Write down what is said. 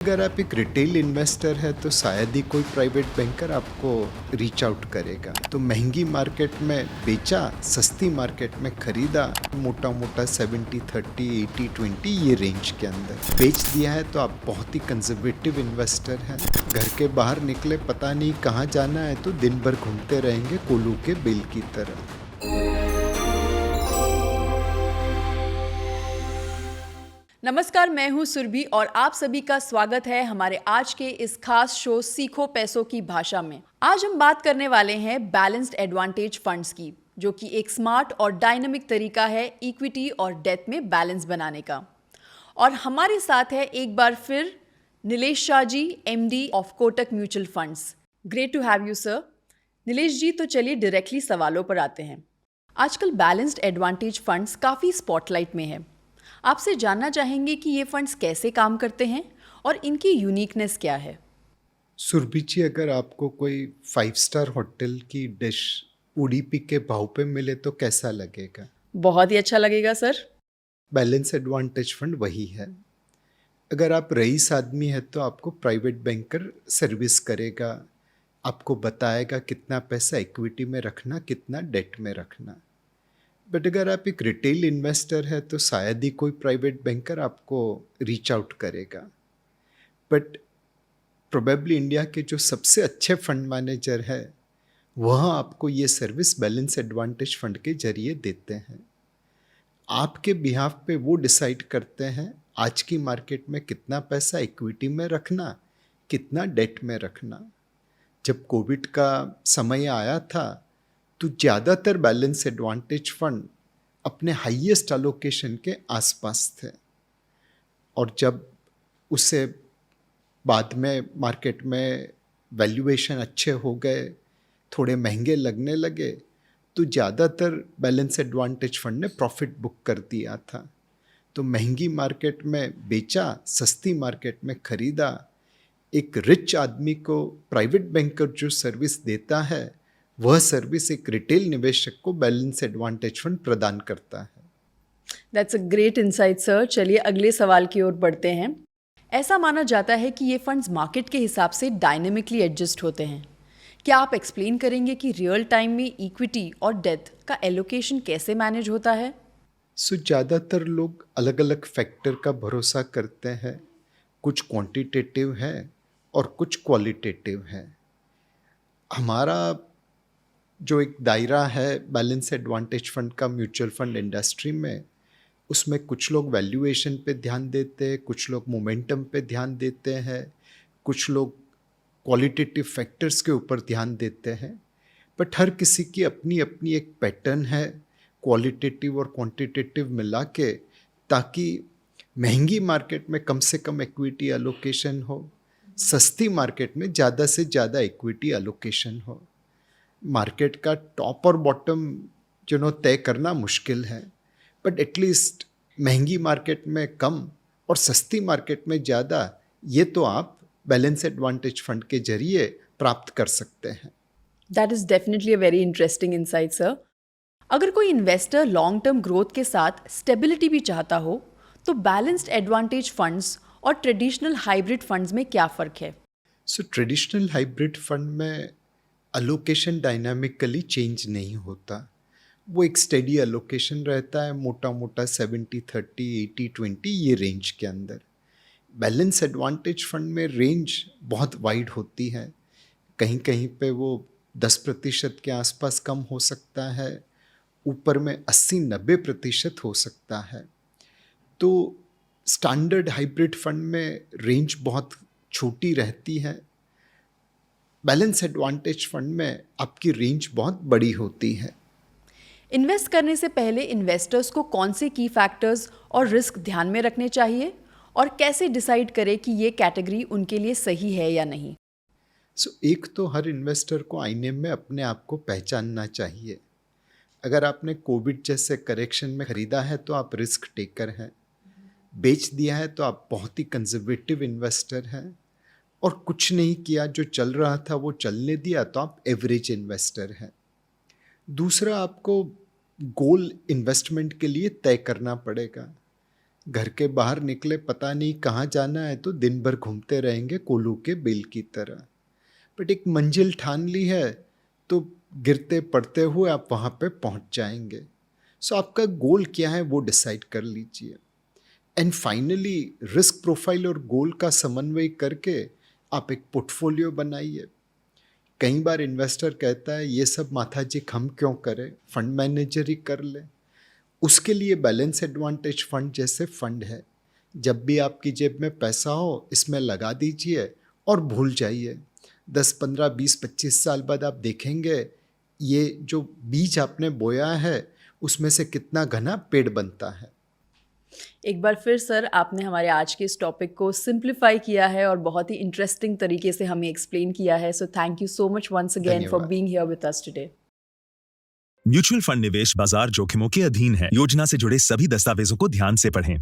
अगर आप एक रिटेल इन्वेस्टर है तो शायद ही कोई प्राइवेट बैंकर आपको रीच आउट करेगा। तो महंगी मार्केट में बेचा, सस्ती मार्केट में खरीदा, मोटा मोटा 70-30, 80-20 ये रेंज के अंदर बेच दिया है तो आप बहुत ही कंजर्वेटिव इन्वेस्टर हैं। घर के बाहर निकले पता नहीं कहाँ जाना है तो दिन भर घूमते रहेंगे कोल्हू के बिल की तरह। नमस्कार, मैं हूं सुरभि और आप सभी का स्वागत है हमारे आज के इस खास शो सीखो पैसों की भाषा में। आज हम बात करने वाले हैं बैलेंस्ड एडवांटेज फंड्स की, जो कि एक स्मार्ट और डायनामिक तरीका है इक्विटी और डेथ में बैलेंस बनाने का। और हमारे साथ है एक बार फिर Nilesh Shah ji, MD of Kotak mutual funds. Great to have you sir. Nilesh ji, तो चलिए डायरेक्टली सवालों पर आते हैं। आजकल बैलेंस्ड एडवांटेज फंड्स काफ़ी स्पॉटलाइट में है। आपसे जानना चाहेंगे कि ये फंड्स कैसे काम करते हैं और इनकी यूनिकनेस क्या है। सुरभि जी, अगर आपको कोई 5 स्टार होटल की डिश उडीपी के भाव पे मिले तो कैसा लगेगा? बहुत ही अच्छा लगेगा सर। बैलेंस एडवांटेज फंड वही है। अगर आप रईस आदमी है तो आपको प्राइवेट बैंकर सर्विस करेगा, आपको बताएगा कितना पैसा इक्विटी में रखना, कितना डेट में रखना। बट अगर आप एक रिटेल इन्वेस्टर है तो शायद ही कोई प्राइवेट बैंकर आपको रीच आउट करेगा। बट प्रोबेबली इंडिया के जो सबसे अच्छे फंड मैनेजर है वह आपको ये सर्विस बैलेंस एडवांटेज फंड के जरिए देते हैं। आपके बिहाफ पे वो डिसाइड करते हैं आज की मार्केट में कितना पैसा इक्विटी में रखना, कितना डेट में रखना। जब कोविड का समय आया था तो ज़्यादातर बैलेंस एडवांटेज फंड अपने हाईएस्ट एलोकेशन के आसपास थे, और जब उससे बाद में मार्केट में वैल्यूएशन अच्छे हो गए, थोड़े महंगे लगने लगे, तो ज़्यादातर बैलेंस एडवांटेज फंड ने प्रॉफिट बुक कर दिया था। तो महंगी मार्केट में बेचा, सस्ती मार्केट में खरीदा। एक रिच आदमी को प्राइवेट बैंकर जो सर्विस देता है वह सर्विस एक रिटेल निवेशक को बैलेंस एडवांटेज फंड प्रदान करता है। That's a great insight sir. चलिए अगले सवाल की ओर बढ़ते हैं। ऐसा माना जाता है कि ये फंड्स मार्केट के हिसाब से डायनेमिकली एडजस्ट होते हैं। क्या आप एक्सप्लेन करेंगे कि रियल टाइम में इक्विटी और डेथ का एलोकेशन कैसे मैनेज होता है? ज़्यादातर लोग अलग अलग फैक्टर का भरोसा करते हैं। कुछ क्वांटिटेटिव है और कुछ क्वालिटेटिव है। हमारा जो एक दायरा है बैलेंस एडवांटेज फंड का म्यूचुअल फंड इंडस्ट्री में, उसमें कुछ लोग वैल्यूएशन पे ध्यान देते हैं, कुछ लोग मोमेंटम पे ध्यान देते हैं, कुछ लोग क्वालिटेटिव फैक्टर्स के ऊपर ध्यान देते हैं। बट हर किसी की अपनी अपनी एक पैटर्न है क्वालिटेटिव और क्वांटिटेटिव मिला के, ताकि महंगी मार्केट में कम से कम इक्विटी एलोकेशन हो, सस्ती मार्केट में ज़्यादा से ज़्यादा इक्विटी एलोकेशन हो। मार्केट का टॉप और बॉटम तय करना मुश्किल है, बट एटलीस्ट महंगी मार्केट में कम और सस्ती मार्केट में ज़्यादा, ये तो आप बैलेंस एडवांटेज फंड के जरिए प्राप्त कर सकते हैं। That is definitely a very interesting insight sir. अगर कोई इन्वेस्टर लॉन्ग टर्म ग्रोथ के साथ स्टेबिलिटी भी चाहता हो तो बैलेंस्ड एडवांटेज फंड्स और ट्रेडिशनल हाइब्रिड फंड्स में क्या फ़र्क है? ट्रेडिशनल हाइब्रिड फंड में अलोकेशन डायनामिकली चेंज नहीं होता। वो एक स्टेडी अलोकेशन रहता है, मोटा मोटा 70-30, 80-20 ये रेंज के अंदर। बैलेंस एडवांटेज फंड में रेंज बहुत वाइड होती है। कहीं कहीं पे वो 10% के आसपास कम हो सकता है, ऊपर में 80-90% हो सकता है। तो स्टैंडर्ड हाइब्रिड फंड में रेंज बहुत छोटी रहती है। बैलेंस एडवांटेज फंड में आपकी रेंज बहुत बड़ी होती है। इन्वेस्ट करने से पहले इन्वेस्टर्स को कौन से की फैक्टर्स और रिस्क ध्यान में रखने चाहिए और कैसे डिसाइड करें कि ये कैटेगरी उनके लिए सही है या नहीं? एक तो हर इन्वेस्टर को आईने में अपने आप को पहचानना चाहिए। अगर आपने कोविड जैसे करेक्शन में खरीदा है तो आप रिस्क टेकर हैं, बेच दिया है तो आप बहुत ही कंजर्वेटिव इन्वेस्टर हैं, और कुछ नहीं किया, जो चल रहा था वो चलने दिया, तो आप एवरेज इन्वेस्टर हैं। दूसरा, आपको गोल इन्वेस्टमेंट के लिए तय करना पड़ेगा। घर के बाहर निकले पता नहीं कहाँ जाना है तो दिन भर घूमते रहेंगे कोल्हू के बेल की तरह। बट एक मंजिल ठान ली है तो गिरते पड़ते हुए आप वहाँ पे पहुँच जाएंगे। सो आपका गोल क्या है वो डिसाइड कर लीजिए। एंड फाइनली रिस्क प्रोफाइल और गोल का समन्वय करके आप एक पोर्टफोलियो बनाइए। कई बार इन्वेस्टर कहता है ये सब माथाजी हम क्यों करें, फंड मैनेजर ही कर ले। उसके लिए बैलेंस एडवांटेज फंड जैसे फंड है, जब भी आपकी जेब में पैसा हो इसमें लगा दीजिए और भूल जाइए। 10, 15, 20, 25 साल बाद आप देखेंगे ये जो बीज आपने बोया है उसमें से कितना घना पेड़ बनता है। एक बार फिर सर आपने हमारे आज के इस टॉपिक को सिंप्लीफाई किया है और बहुत ही इंटरेस्टिंग तरीके से हमें एक्सप्लेन किया है। So thank you so much once again for धन्यवाद। Being here with us today. Mutual fund निवेश बाजार जोखिमों के अधीन है। योजना से जुड़े सभी दस्तावेजों को ध्यान से पढ़ें।